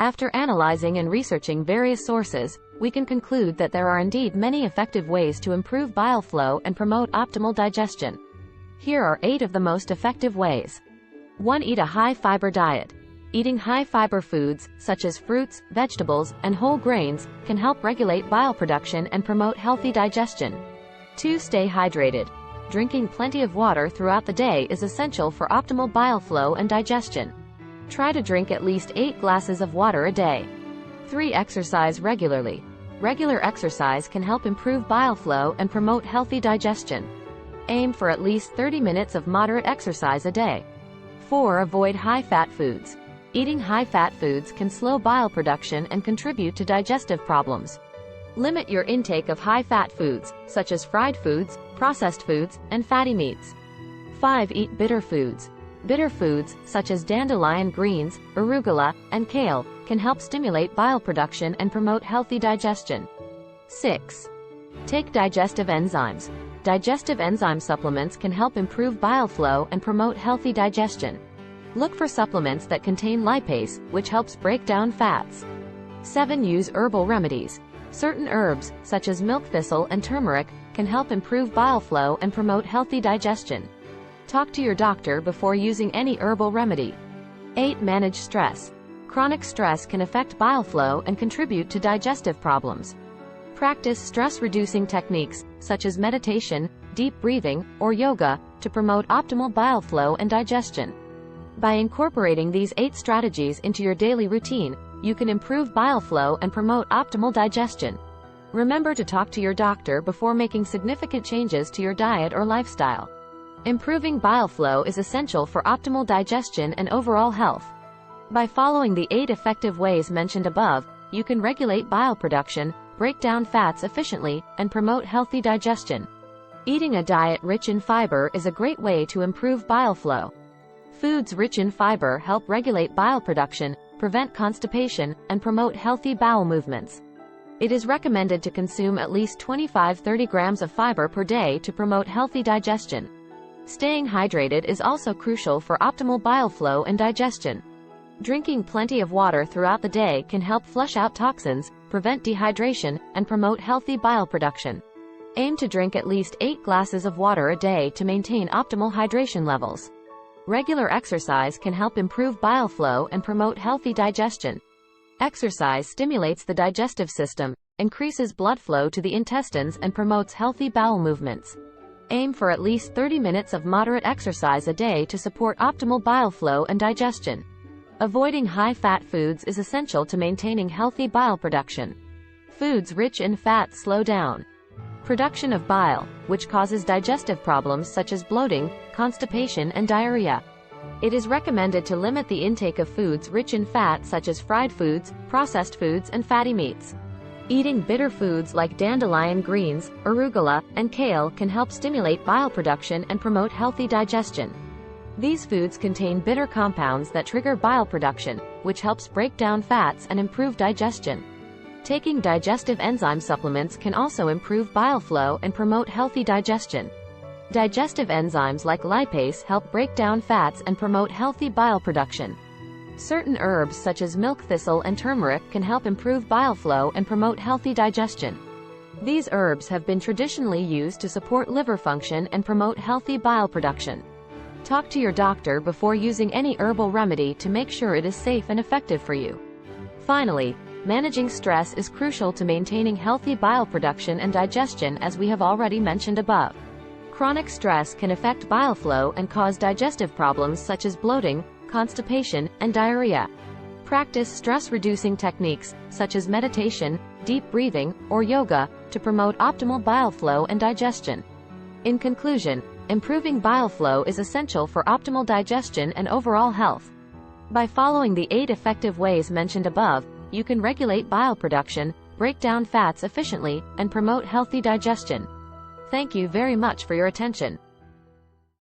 After analyzing and researching various sources, we can conclude that there are indeed many effective ways to improve bile flow and promote optimal digestion. Here are 8 of the most effective ways. 1. Eat a high-fiber diet. Eating high-fiber foods, such as fruits, vegetables, and whole grains, can help regulate bile production and promote healthy digestion. 2. Stay hydrated. Drinking plenty of water throughout the day is essential for optimal bile flow and digestion. Try to drink at least 8 glasses of water a day. 3. Exercise regularly. Regular exercise can help improve bile flow and promote healthy digestion. Aim for at least 30 minutes of moderate exercise a day. 4. Avoid high-fat foods. Eating high-fat foods can slow bile production and contribute to digestive problems. Limit your intake of high-fat foods, such as fried foods, processed foods, and fatty meats. 5. Eat bitter foods. Bitter foods, such as dandelion greens, arugula, and kale, can help stimulate bile production and promote healthy digestion. 6. Take digestive enzymes. Digestive enzyme supplements can help improve bile flow and promote healthy digestion. Look for supplements that contain lipase, which helps break down fats. 7. Use herbal remedies. Certain herbs, such as milk thistle and turmeric, can help improve bile flow and promote healthy digestion. Talk to your doctor before using any herbal remedy. 8. Manage stress. Chronic stress can affect bile flow and contribute to digestive problems. Practice stress-reducing techniques, such as meditation, deep breathing, or yoga, to promote optimal bile flow and digestion. By incorporating these 8 strategies into your daily routine, you can improve bile flow and promote optimal digestion. Remember to talk to your doctor before making significant changes to your diet or lifestyle. Improving bile flow is essential for optimal digestion and overall health. By following the 8 effective ways mentioned above, you can regulate bile production, break down fats efficiently, and promote healthy digestion. Eating a diet rich in fiber is a great way to improve bile flow. Foods rich in fiber help regulate bile production, prevent constipation, and promote healthy bowel movements. It is recommended to consume at least 25-30 grams of fiber per day to promote healthy digestion. Staying hydrated is also crucial for optimal bile flow and digestion. Drinking plenty of water throughout the day can help flush out toxins, prevent dehydration, and promote healthy bile production. Aim to drink at least 8 glasses of water a day to maintain optimal hydration levels. Regular exercise can help improve bile flow and promote healthy digestion. Exercise stimulates the digestive system, increases blood flow to the intestines, and promotes healthy bowel movements. Aim for at least 30 minutes of moderate exercise a day to support optimal bile flow and digestion. Avoiding high-fat foods is essential to maintaining healthy bile production. Foods rich in fat slow down production of bile, which causes digestive problems such as bloating, constipation, and diarrhea. It is recommended to limit the intake of foods rich in fat such as fried foods, processed foods, and fatty meats. Eating bitter foods like dandelion greens, arugula, and kale can help stimulate bile production and promote healthy digestion. These foods contain bitter compounds that trigger bile production, which helps break down fats and improve digestion. Taking digestive enzyme supplements can also improve bile flow and promote healthy digestion. Digestive enzymes like lipase help break down fats and promote healthy bile production. Certain herbs such as milk thistle and turmeric can help improve bile flow and promote healthy digestion. These herbs have been traditionally used to support liver function and promote healthy bile production. Talk to your doctor before using any herbal remedy to make sure it is safe and effective for you. Finally, managing stress is crucial to maintaining healthy bile production and digestion, as we have already mentioned above. Chronic stress can affect bile flow and cause digestive problems such as bloating, constipation, and diarrhea. Practice stress-reducing techniques, such as meditation, deep breathing, or yoga, to promote optimal bile flow and digestion. In conclusion, improving bile flow is essential for optimal digestion and overall health. By following the 8 effective ways mentioned above, you can regulate bile production, break down fats efficiently, and promote healthy digestion. Thank you very much for your attention.